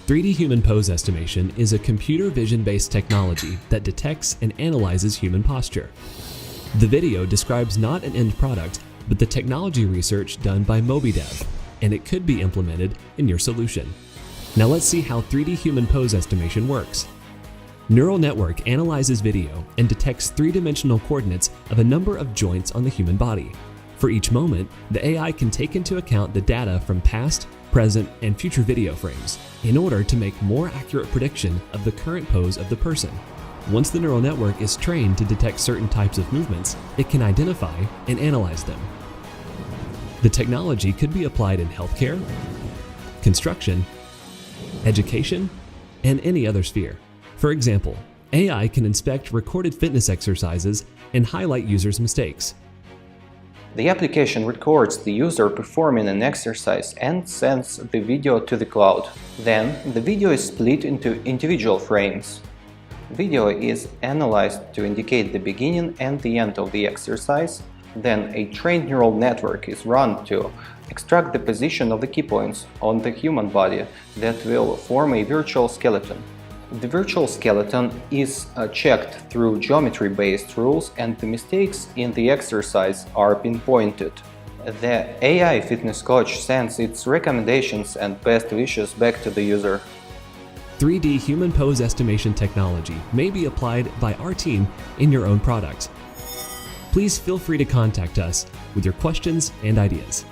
3D human pose estimation is a computer vision-based technology that detects and analyzes human posture. The video describes not an end product, but the technology research done by MobiDev, and it could be implemented in your solution. Now let's see how 3D human pose estimation works. Neural network analyzes video and detects three-dimensional coordinates of a number of joints on the human body. For each moment, the AI can take into account the data from past, present, and future video frames in order to make more accurate prediction of the current pose of the person. Once the neural network is trained to detect certain types of movements, it can identify and analyze them. The technology could be applied in healthcare, construction, education, and any other sphere. For example, AI can inspect recorded fitness exercises and highlight users' mistakes. The application records the user performing an exercise and sends the video to the cloud. Then, the video is split into individual frames. Video is analyzed to indicate the beginning and the end of the exercise. Then, a trained neural network is run to extract the position of the key points on the human body that will form a virtual skeleton. The virtual skeleton is checked through geometry-based rules, and the mistakes in the exercise are pinpointed. The AI fitness coach sends its recommendations and best wishes back to the user. 3D human pose estimation technology may be applied by our team in your own product. Please feel free to contact us with your questions and ideas.